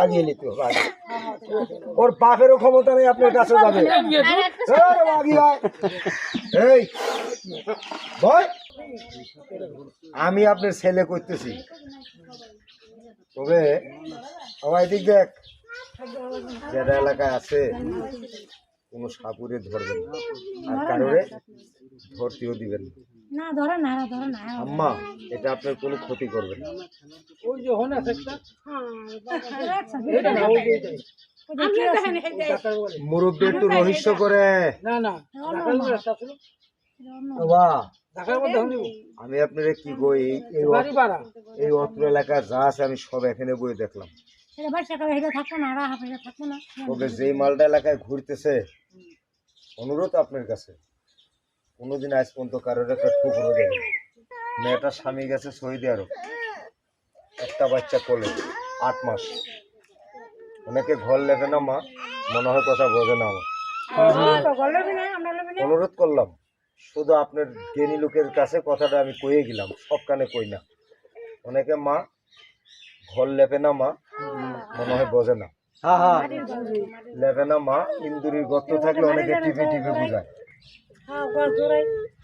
আগিয়ে নিতে হবে আগে। ওর বাপেরও ক্ষমতা নেই আপনার কাছে যাবে। এই ভয় আমি আপনার ছেলে করতেছি, তবে সবাই দিক দেখ যেটা এলাকায় আছে কোনো সাপুরে ধরবেন না, আর কারোরে ধরতেও দিবেন না। আম্মা এটা আপনার কোনো ক্ষতি করবে না। মুরব্বী একটু রহস্য করে আমি আপনার কি কই, এই অত্র এলাকা যা আছে আমি সব এখানে বই দেখলাম। তবে যেই মালটা এলাকায় ঘুরতেছে, অনুরোধ আপনার কাছে কোনোদিন আজ পর্যন্ত কারোর একটা টুকরো দেবেন। মেয়েটার স্বামী গেছে সৌদি আরব, একটা বাচ্চা কোলে 8 মাস। অনেকে ঘর লেবে না মা, মনে হয় কথা বোঝে না আমার। অনুরোধ করলাম শুধু আপনার জ্ঞানী লোকের কাছে কথাটা আমি কয়ে গেলাম, সব কানে কই না। অনেকে মা ঘর লেপে না মা, মনে হয় বোঝে না। লেপে না মা, ইন্দুরির গর্ত থাকলে অনেকে টিপে টিপে বুঝায়।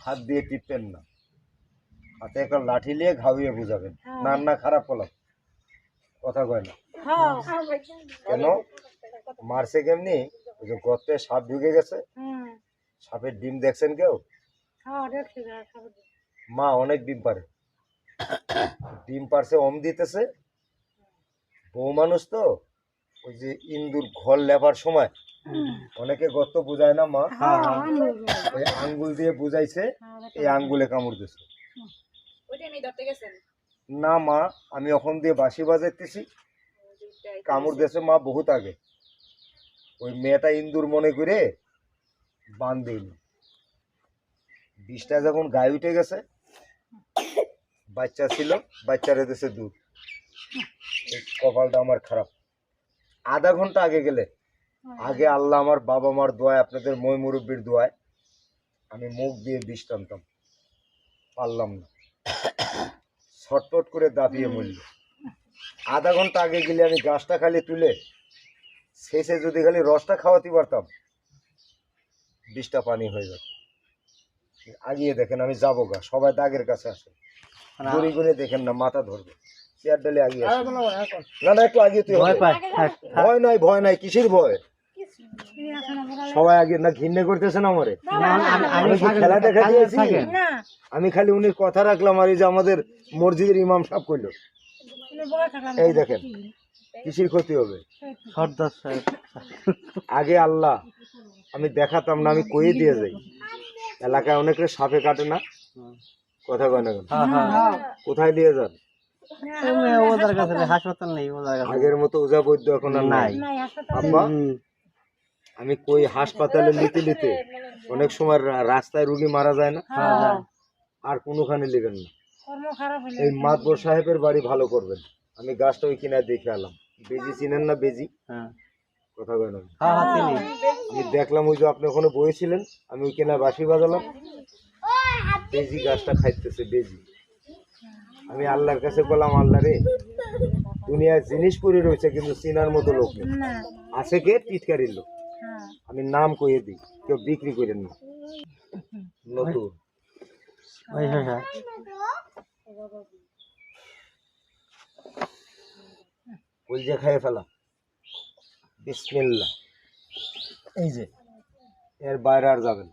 হাত দিয়ে টিপবেন না, হাতে একটা লাঠি নিয়ে ঘাউয়ে বুঝাবেন। না খারাপ করলাম, কথা কয় না কেন মারছে কেমনি? ওই যে গর্তে সাপ ঢুকে গেছে, সাপের ডিম দেখছেন কেউ? মা অনেক ডিম পারে, ডিম পারছে অম দিতেছে। বউ মানুষ তো, ওই যে ইন্দুর ঘর লেবার সময় অনেকে গর্ত বুঝায় না মা, ওই আঙ্গুল দিয়ে বুঝাইছে, এই আঙ্গুলে কামড় দিছে। না মা আমি ওখান দিয়ে বাঁশি বাজাইতেছি, কামড় দিয়েছে মা বহুত আগে। ওই মেয়েটা ইন্দুর মনে করে বান দিইনি, বিষটা যখন গায়ে উঠে গেছে, বাচ্চা ছিল, বাচ্চারে দিয়েছে দুধ। কপালটা আমার খারাপ। আধা ঘন্টা আগে গেলে, আগে আল্লাহ আমার বাবা মার দোয়ায়, আপনাদের মই মুরব্বীর দোয়ায় আমি মুখ দিয়ে বিষ টানতাম, পারলাম না, ছটপট করে দাপিয়ে মরল। আধা ঘন্টা আগে গেলে আমি গাছটা খালি তুলে শেষে যদি খালি রসটা খাওয়াতে পারতাম, বিষটা পানি হয়ে যেত। আগিয়ে দেখেন আমি যাবো গা, সবাই দাগের কাছে আসে, গড়ি গড়ি দেখেন না, মাথা ধরবে, চেয়ার ডালে আগিয়ে আসে। না একটু আগিয়ে তুই ভয় নাই কিসের ভয়? সবাই আগে না ঘৃণা করতেছে না আমারে, আমি খেলা দেখা দিয়েছি। আমি খালি উনি কথা রাখলাম, আর এই যে আমাদের মসজিদের ইমাম সাহেব কইল, এই দেখেন কিসের ক্ষতি হবে? আগে আল্লাহ আমি দেখাতাম না, আমি কয়ে দিয়ে যাই। এলাকায় অনেকে সাপে কাটে না, কথা কয় না, কোথায় নিয়ে যান? হাসপাতাল নেই, আগের মতো ওজা বৈদ্য এখন আর নাই। আব্বা আমি কই হাসপাতালে নিতে নিতে অনেক সময় রাস্তায় রুগী মারা যায় না, আর কোনোখানে নেবেন না। এই মাতবর সাহেবের বাড়ি ভালো করবেন। আমি গাছটা ওই কিনায় দেখে এলাম। বেজি চিনেন না? বেজি কথা কয় না, আমি দেখলাম ওই যে আপনি ওখানে বসেছিলেন, আমি ওই কিনায় বাঁশি বাজালাম, বেজি গাছটা খাইতেছে বেজি। আমি আল্লাহর কাছে বললাম, আল্লাহ রে দুনিয়ায় জিনিস পড়ে রয়েছে কিন্তু চিনার মতো লোক নেই, আছে কে? টিটকারির লোক। আমি নাম কইয়ে দিই, কেউ বিক্রি করেন না। নতুন কলজা খাইয়ে ফেলা, বিসমিল্লাহ। এই যে এর বাইরে আর যাবেন।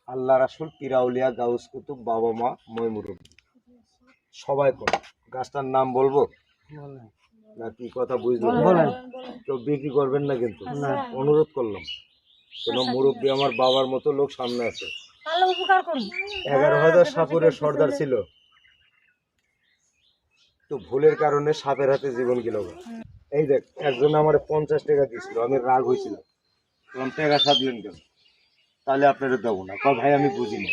আল্লাহ রাসূল, পিরাউলিয়া, গাউস কুতুব, বাবা মা, মই মুরব্বী সবাই করে। গাছটার নাম বলবো না কি কথা বুঝলেন? কেউ বিক্রি করবেন না কিন্তু, অনুরোধ করলাম। কোন মুরব্বী আমার বাবার মতো লোক সামনে আছে। 11,000 সাপুরের সর্দার ছিল, তো ভুলের কারণে সাপের হাতে জীবন গেল। এই দেখ একজন আমার 50 টাকা দিয়েছিল, আমি রাগ হয়েছিল, টাকা সাপ দিলেন কেন? তাহলে আপনারা দেবো না। ভাই আমি বুঝি না,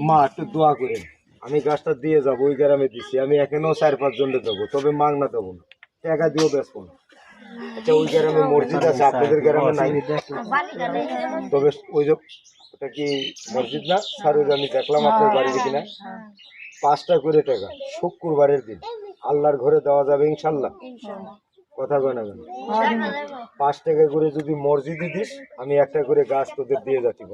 মা একটু দোয়া করে আমি গাছটা দিয়ে যাবো। ওই গ্রামে দিচ্ছি আমি, এখানেও 4-5 জনকে দেবো, তবে মাগনা দেবো না, টাকা দিয়েও বেসবো না। আচ্ছা ওই গ্রামে মসজিদ আছে, আপনাদের গ্রামে নাই? তবে ওই যে ওটা কি মসজিদ না স্যার? ওই যে আমি দেখলাম আপনার বাড়ির কিনা 5টা করে টাকা শুক্রবারের দিন আল্লাহর ঘরে দেওয়া যাবে ইনশাল্লাহ? ইনশাআল্লাহ। কথা কয় না কেন? 5 টাকা করে যদি মসজিদে দিস, আমি একটা করে গাছ তোদের দিয়ে যাচ্ছি।